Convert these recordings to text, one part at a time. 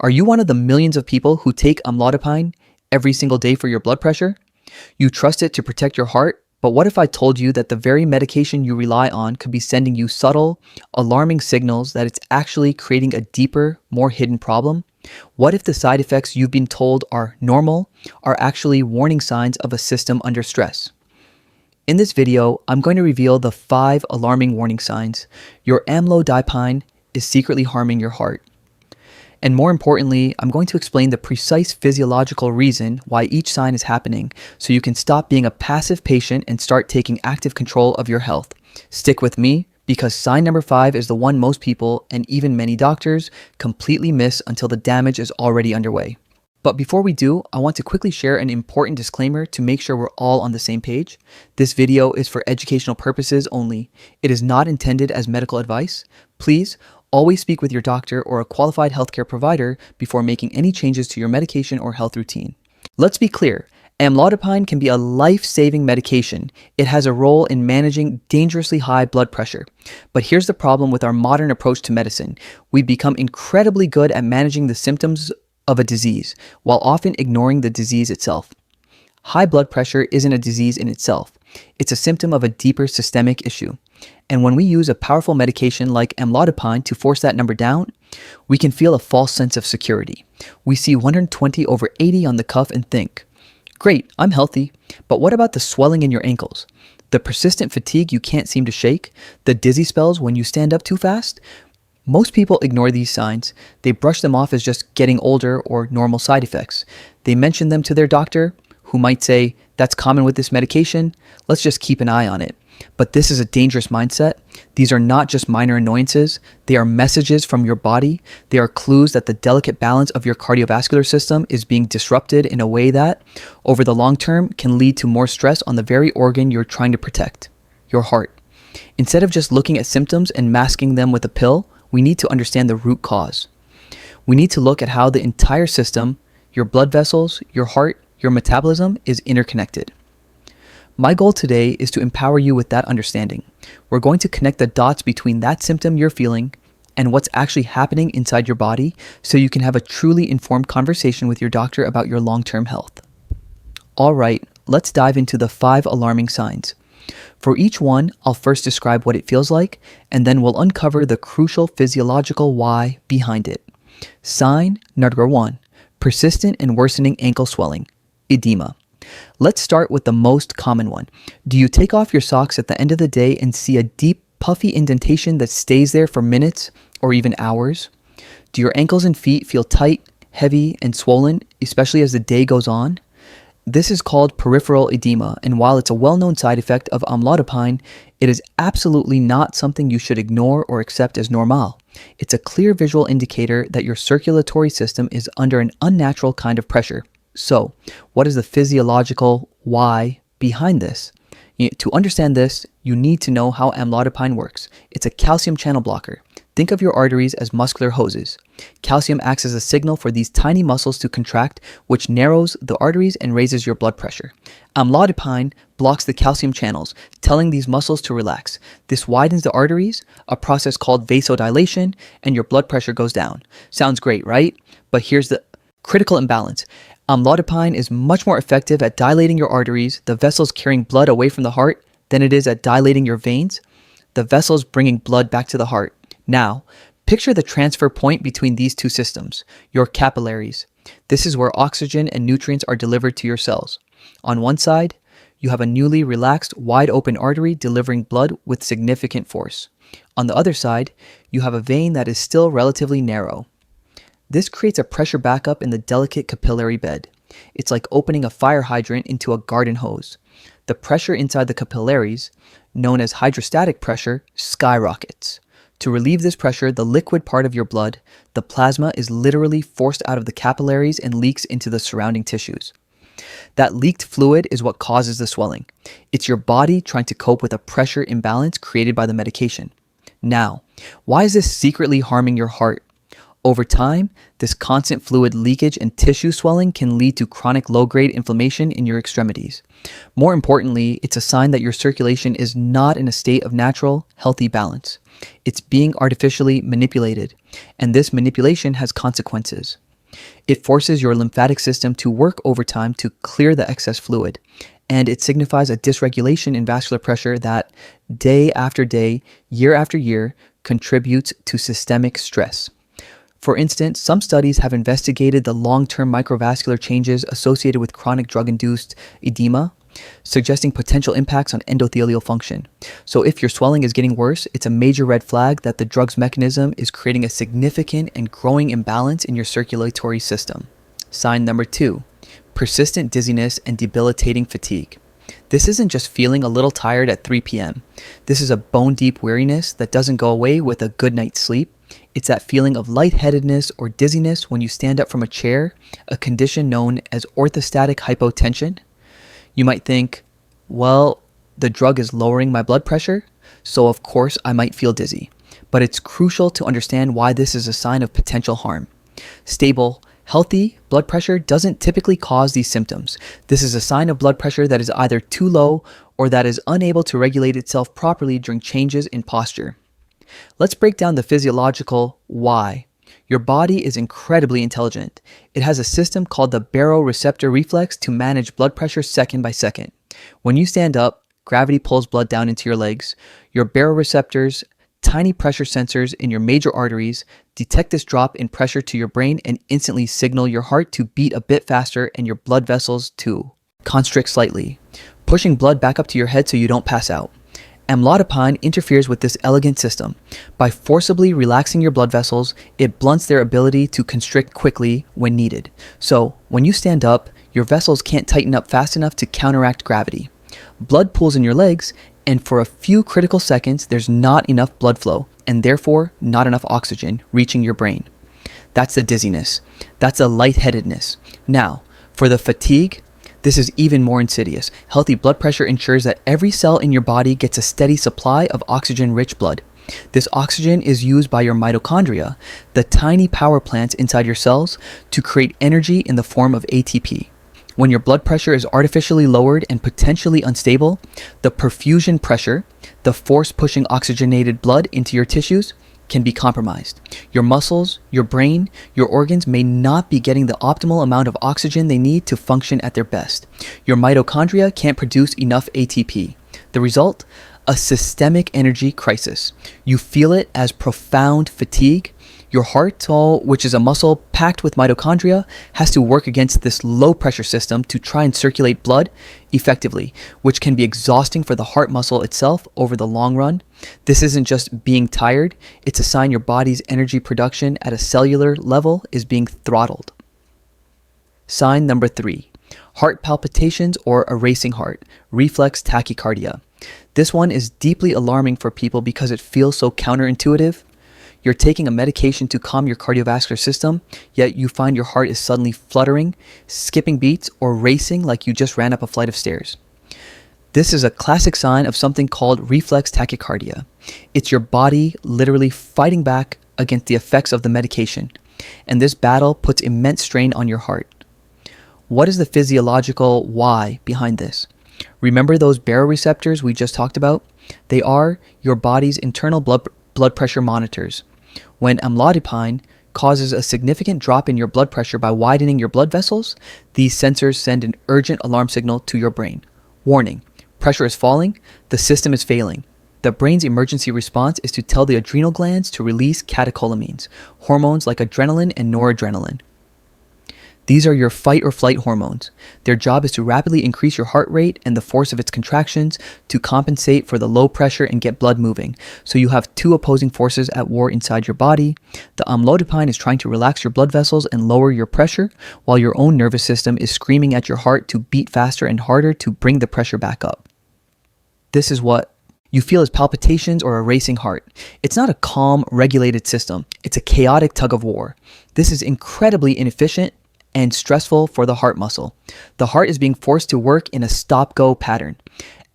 Are you one of the millions of people who take amlodipine every single day for your blood pressure? You trust it to protect your heart, but what if I told you that the very medication you rely on could be sending you subtle, alarming signals that it's actually creating a deeper, more hidden problem? What if the side effects you've been told are normal are actually warning signs of a system under stress? In this video, I'm going to reveal the 5 alarming warning signs your amlodipine is secretly harming your heart. And more importantly, I'm going to explain the precise physiological reason why each sign is happening so you can stop being a passive patient and start taking active control of your health. Stick with me because sign number 5 is the one most people and even many doctors completely miss until the damage is already underway. But before we do, I want to quickly share an important disclaimer to make sure we're all on the same page. This video is for educational purposes only. It is not intended as medical advice. Please always speak with your doctor or a qualified healthcare provider before making any changes to your medication or health routine. Let's be clear. Amlodipine can be a life-saving medication. It has a role in managing dangerously high blood pressure. But here's the problem with our modern approach to medicine. We've become incredibly good at managing the symptoms of a disease, while often ignoring the disease itself. High blood pressure isn't a disease in itself. It's a symptom of a deeper systemic issue. And when we use a powerful medication like amlodipine to force that number down, we can feel a false sense of security. We see 120/80 on the cuff and think, great, I'm healthy, but what about the swelling in your ankles? The persistent fatigue you can't seem to shake? The dizzy spells when you stand up too fast? Most people ignore these signs. They brush them off as just getting older or normal side effects. They mention them to their doctor, who might say, that's common with this medication, let's just keep an eye on it. But this is a dangerous mindset. These are not just minor annoyances. They are messages from your body. They are clues that the delicate balance of your cardiovascular system is being disrupted in a way that, over the long term, can lead to more stress on the very organ you're trying to protect, your heart. Instead of just looking at symptoms and masking them with a pill, we need to understand the root cause. We need to look at how the entire system, your blood vessels, your heart, your metabolism, is interconnected. My goal today is to empower you with that understanding. We're going to connect the dots between that symptom you're feeling and what's actually happening inside your body so you can have a truly informed conversation with your doctor about your long-term health. All right, let's dive into the 5 alarming signs. For each one, I'll first describe what it feels like, and then we'll uncover the crucial physiological why behind it. Sign number 1, persistent and worsening ankle swelling, edema. Let's start with the most common one. Do you take off your socks at the end of the day and see a deep, puffy indentation that stays there for minutes or even hours? Do your ankles and feet feel tight, heavy, and swollen, especially as the day goes on? This is called peripheral edema, and while it's a well-known side effect of amlodipine, it is absolutely not something you should ignore or accept as normal. It's a clear visual indicator that your circulatory system is under an unnatural kind of pressure. So, what is the physiological why behind this? To understand this, you need to know how amlodipine works. It's a calcium channel blocker. Think of your arteries as muscular hoses. Calcium acts as a signal for these tiny muscles to contract, which narrows the arteries and raises your blood pressure. Amlodipine blocks the calcium channels, telling these muscles to relax. This widens the arteries, a process called vasodilation, and your blood pressure goes down. Sounds great, right? But here's the critical imbalance. Amlodipine is much more effective at dilating your arteries, the vessels carrying blood away from the heart, than it is at dilating your veins, the vessels bringing blood back to the heart. Now, picture the transfer point between these two systems, your capillaries. This is where oxygen and nutrients are delivered to your cells. On one side, you have a newly relaxed, wide-open artery delivering blood with significant force. On the other side, you have a vein that is still relatively narrow. This creates a pressure backup in the delicate capillary bed. It's like opening a fire hydrant into a garden hose. The pressure inside the capillaries, known as hydrostatic pressure, skyrockets. To relieve this pressure, the liquid part of your blood, the plasma, is literally forced out of the capillaries and leaks into the surrounding tissues. That leaked fluid is what causes the swelling. It's your body trying to cope with a pressure imbalance created by the medication. Now, why is this secretly harming your heart? Over time, this constant fluid leakage and tissue swelling can lead to chronic low-grade inflammation in your extremities. More importantly, it's a sign that your circulation is not in a state of natural, healthy balance. It's being artificially manipulated, and this manipulation has consequences. It forces your lymphatic system to work overtime to clear the excess fluid, and it signifies a dysregulation in vascular pressure that, day after day, year after year, contributes to systemic stress. For instance, some studies have investigated the long-term microvascular changes associated with chronic drug-induced edema, suggesting potential impacts on endothelial function. So if your swelling is getting worse, it's a major red flag that the drug's mechanism is creating a significant and growing imbalance in your circulatory system. Sign number 2, persistent dizziness and debilitating fatigue. This isn't just feeling a little tired at 3 p.m. This is a bone-deep weariness that doesn't go away with a good night's sleep. It's that feeling of lightheadedness or dizziness when you stand up from a chair, a condition known as orthostatic hypotension. You might think, well, the drug is lowering my blood pressure, so of course I might feel dizzy. But it's crucial to understand why this is a sign of potential harm. Stable, healthy blood pressure doesn't typically cause these symptoms. This is a sign of blood pressure that is either too low or that is unable to regulate itself properly during changes in posture. Let's break down the physiological why. Your body is incredibly intelligent. It has a system called the baroreceptor reflex to manage blood pressure second by second. When you stand up, gravity pulls blood down into your legs. Your baroreceptors, tiny pressure sensors in your major arteries, detect this drop in pressure to your brain and instantly signal your heart to beat a bit faster and your blood vessels to constrict slightly, pushing blood back up to your head so you don't pass out. Amlodipine interferes with this elegant system. By forcibly relaxing your blood vessels, it blunts their ability to constrict quickly when needed. So, when you stand up, your vessels can't tighten up fast enough to counteract gravity. Blood pools in your legs, and for a few critical seconds, there's not enough blood flow, and therefore not enough oxygen reaching your brain. That's the dizziness. That's a lightheadedness. Now, for the fatigue, this is even more insidious. Healthy blood pressure ensures that every cell in your body gets a steady supply of oxygen-rich blood. This oxygen is used by your mitochondria, the tiny power plants inside your cells, to create energy in the form of ATP. When your blood pressure is artificially lowered and potentially unstable, the perfusion pressure, the force pushing oxygenated blood into your tissues, can be compromised. Your muscles, your brain, your organs may not be getting the optimal amount of oxygen they need to function at their best. Your mitochondria can't produce enough ATP. The result? A systemic energy crisis. You feel it as profound fatigue. Your heart, which is a muscle packed with mitochondria, has to work against this low pressure system to try and circulate blood effectively, which can be exhausting for the heart muscle itself over the long run. This isn't just being tired, it's a sign your body's energy production at a cellular level is being throttled. Sign number 3, heart palpitations or a racing heart, reflex tachycardia. This one is deeply alarming for people because it feels so counterintuitive. You're taking a medication to calm your cardiovascular system, yet you find your heart is suddenly fluttering, skipping beats, or racing like you just ran up a flight of stairs. This is a classic sign of something called reflex tachycardia. It's your body literally fighting back against the effects of the medication, and this battle puts immense strain on your heart. What is the physiological why behind this? Remember those baroreceptors we just talked about? They are your body's internal blood pressure monitors. When amlodipine causes a significant drop in your blood pressure by widening your blood vessels, these sensors send an urgent alarm signal to your brain. Warning, pressure is falling, the system is failing. The brain's emergency response is to tell the adrenal glands to release catecholamines, hormones like adrenaline and noradrenaline. These are your fight or flight hormones. Their job is to rapidly increase your heart rate and the force of its contractions to compensate for the low pressure and get blood moving. So you have two opposing forces at war inside your body. The amlodipine is trying to relax your blood vessels and lower your pressure, while your own nervous system is screaming at your heart to beat faster and harder to bring the pressure back up. This is what you feel as palpitations or a racing heart. It's not a calm, regulated system. It's a chaotic tug of war. This is incredibly inefficient and stressful for the heart muscle. The heart is being forced to work in a stop-go pattern,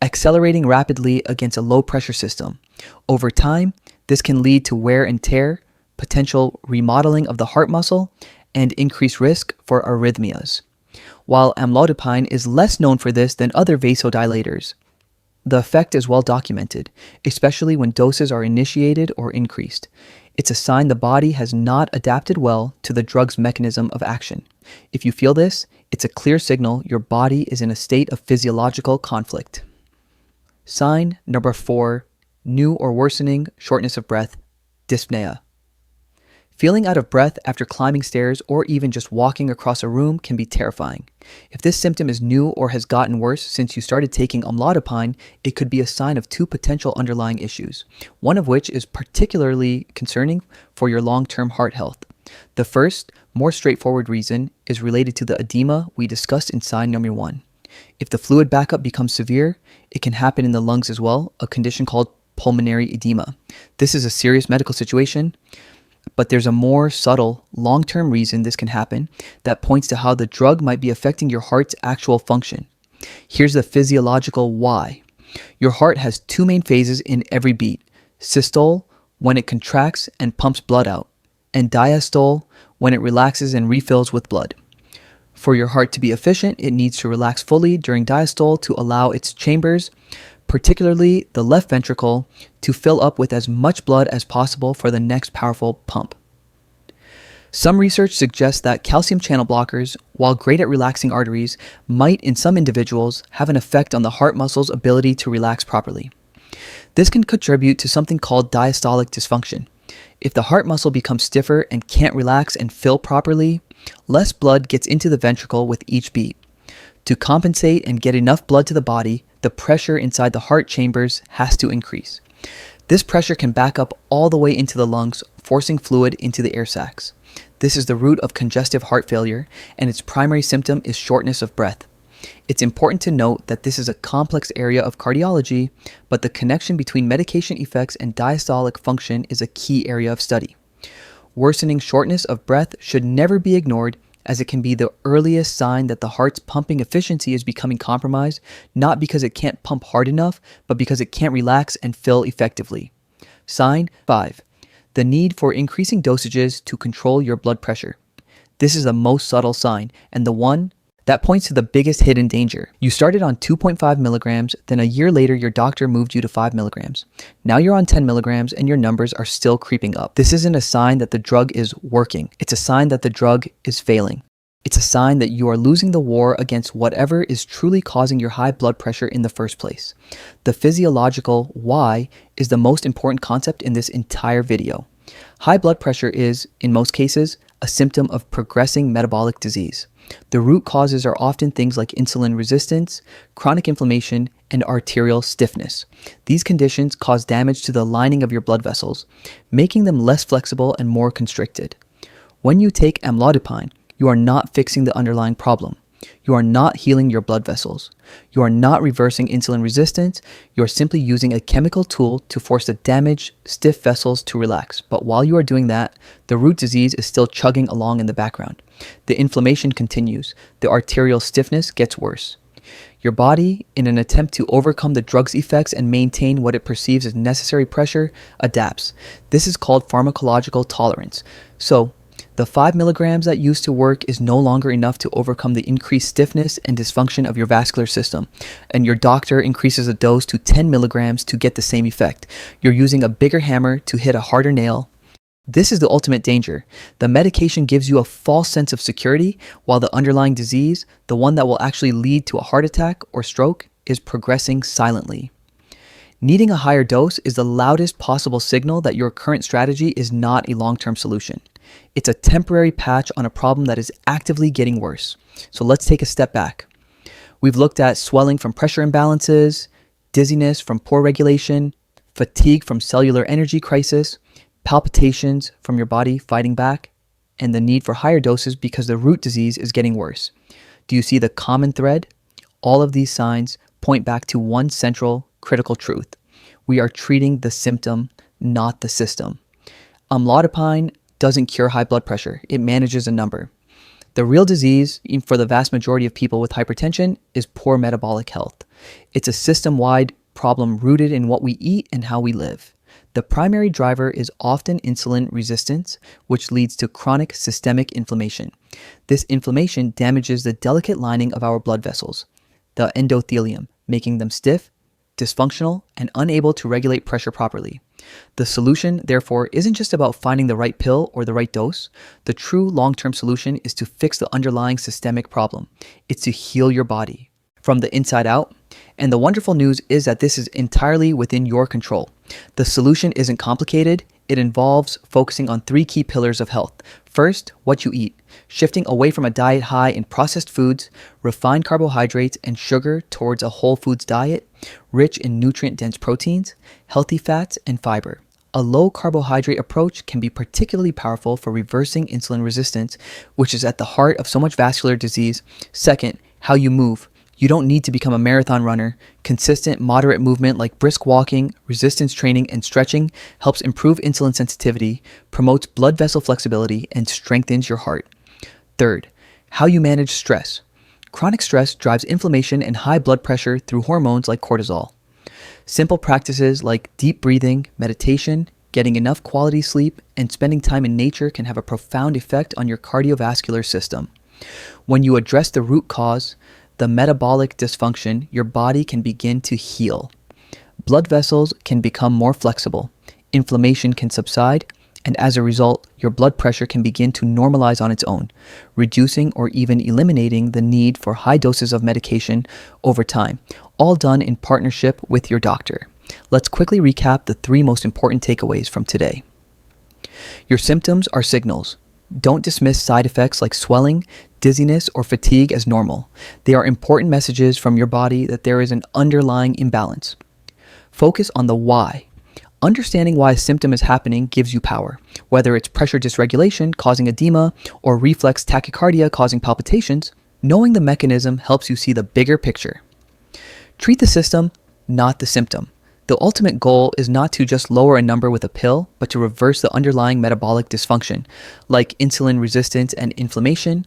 accelerating rapidly against a low-pressure system. Over time, this can lead to wear and tear, potential remodeling of the heart muscle, and increased risk for arrhythmias. While amlodipine is less known for this than other vasodilators, the effect is well documented, especially when doses are initiated or increased. It's a sign the body has not adapted well to the drug's mechanism of action. If you feel this, it's a clear signal your body is in a state of physiological conflict. Sign number 4, new or worsening shortness of breath, dyspnea. Feeling out of breath after climbing stairs or even just walking across a room can be terrifying. If this symptom is new or has gotten worse since you started taking amlodipine, it could be a sign of 2 potential underlying issues, one of which is particularly concerning for your long-term heart health. The first, more straightforward reason is related to the edema we discussed in sign number 1. If the fluid backup becomes severe, it can happen in the lungs as well, a condition called pulmonary edema. This is a serious medical situation, but there's a more subtle, long-term reason this can happen that points to how the drug might be affecting your heart's actual function. Here's the physiological why. Your heart has 2 main phases in every beat: systole, when it contracts and pumps blood out, and diastole, when it relaxes and refills with blood. For your heart to be efficient, it needs to relax fully during diastole to allow its chambers, particularly the left ventricle, to fill up with as much blood as possible for the next powerful pump. Some research suggests that calcium channel blockers, while great at relaxing arteries, might in some individuals have an effect on the heart muscle's ability to relax properly. This can contribute to something called diastolic dysfunction. If the heart muscle becomes stiffer and can't relax and fill properly, less blood gets into the ventricle with each beat. To compensate and get enough blood to the body, the pressure inside the heart chambers has to increase. This pressure can back up all the way into the lungs, forcing fluid into the air sacs. This is the root of congestive heart failure, and its primary symptom is shortness of breath. It's important to note that this is a complex area of cardiology, but the connection between medication effects and diastolic function is a key area of study. Worsening shortness of breath should never be ignored, as it can be the earliest sign that the heart's pumping efficiency is becoming compromised, not because it can't pump hard enough, but because it can't relax and fill effectively. Sign 5. The need for increasing dosages to control your blood pressure. This is the most subtle sign, and the one that points to the biggest hidden danger. You started on 2.5 milligrams, then a year later your doctor moved you to 5 milligrams. Now you're on 10 milligrams and your numbers are still creeping up. This isn't a sign that the drug is working. It's a sign that the drug is failing. It's a sign that you are losing the war against whatever is truly causing your high blood pressure in the first place. The physiological why is the most important concept in this entire video. High blood pressure is, in most cases, a symptom of progressing metabolic disease. The root causes are often things like insulin resistance, chronic inflammation, and arterial stiffness. These conditions cause damage to the lining of your blood vessels, making them less flexible and more constricted. When you take amlodipine, you are not fixing the underlying problem. You are not healing your blood vessels. You are not reversing insulin resistance. You are simply using a chemical tool to force the damaged, stiff vessels to relax. But while you are doing that, the root disease is still chugging along in the background. The inflammation continues. The arterial stiffness gets worse. Your body, in an attempt to overcome the drug's effects and maintain what it perceives as necessary pressure, adapts. This is called pharmacological tolerance. So, the 5 milligrams that used to work is no longer enough to overcome the increased stiffness and dysfunction of your vascular system, and your doctor increases the dose to 10 milligrams to get the same effect. You're using a bigger hammer to hit a harder nail. This is the ultimate danger. The medication gives you a false sense of security, while the underlying disease, the one that will actually lead to a heart attack or stroke, is progressing silently. Needing a higher dose is the loudest possible signal that your current strategy is not a long-term solution. It's a temporary patch on a problem that is actively getting worse. So let's take a step back. We've looked at swelling from pressure imbalances, dizziness from poor regulation, fatigue from cellular energy crisis, palpitations from your body fighting back, and the need for higher doses because the root disease is getting worse. Do you see the common thread? All of these signs point back to one central critical truth. We are treating the symptom, not the system. Amlodipine doesn't cure high blood pressure. It manages a number. The real disease for the vast majority of people with hypertension is poor metabolic health. It's a system-wide problem rooted in what we eat and how we live. The primary driver is often insulin resistance, which leads to chronic systemic inflammation. This inflammation damages the delicate lining of our blood vessels, the endothelium, making them stiff, dysfunctional, and unable to regulate pressure properly. The solution, therefore, isn't just about finding the right pill or the right dose. The true long-term solution is to fix the underlying systemic problem. It's to heal your body from the inside out. And the wonderful news is that this is entirely within your control. The solution isn't complicated. It involves focusing on 3 key pillars of health. First, what you eat, shifting away from a diet high in processed foods, refined carbohydrates, and sugar towards a whole foods diet, rich in nutrient-dense proteins, healthy fats, and fiber. A low carbohydrate approach can be particularly powerful for reversing insulin resistance, which is at the heart of so much vascular disease. Second, how you move. You don't need to become a marathon runner. Consistent, moderate movement like brisk walking, resistance training, and stretching helps improve insulin sensitivity, promotes blood vessel flexibility, and strengthens your heart. Third, how you manage stress. Chronic stress drives inflammation and high blood pressure through hormones like cortisol. Simple practices like deep breathing, meditation, getting enough quality sleep, and spending time in nature can have a profound effect on your cardiovascular system. When you address the root cause, the metabolic dysfunction, your body can begin to heal. Blood vessels can become more flexible, inflammation can subside, and as a result, your blood pressure can begin to normalize on its own, reducing or even eliminating the need for high doses of medication over time, all done in partnership with your doctor. Let's quickly recap the 3 most important takeaways from today. Your symptoms are signals. Don't dismiss side effects like swelling, dizziness, or fatigue as normal. They are important messages from your body that there is an underlying imbalance. Focus on the why. Understanding why a symptom is happening gives you power, whether it's pressure dysregulation causing edema or reflex tachycardia causing palpitations. Knowing the mechanism helps you see the bigger picture. Treat the system, not the symptom. The ultimate goal is not to just lower a number with a pill, but to reverse the underlying metabolic dysfunction, like insulin resistance and inflammation,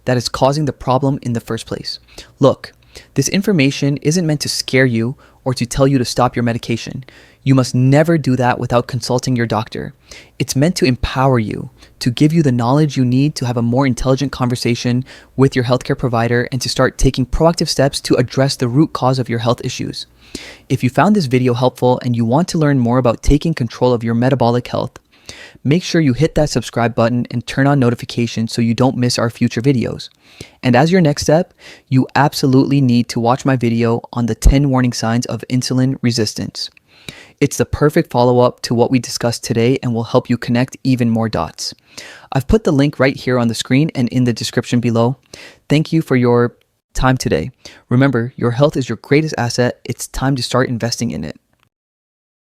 that is causing the problem in the first place. Look, this information isn't meant to scare you or to tell you to stop your medication. You must never do that without consulting your doctor. It's meant to empower you, to give you the knowledge you need to have a more intelligent conversation with your healthcare provider and to start taking proactive steps to address the root cause of your health issues. If you found this video helpful and you want to learn more about taking control of your metabolic health, make sure you hit that subscribe button and turn on notifications so you don't miss our future videos. And as your next step, you absolutely need to watch my video on the 10 warning signs of insulin resistance. It's the perfect follow-up to what we discussed today and will help you connect even more dots. I've put the link right here on the screen and in the description below. Thank you for your time today. Remember, your health is your greatest asset. It's time to start investing in it.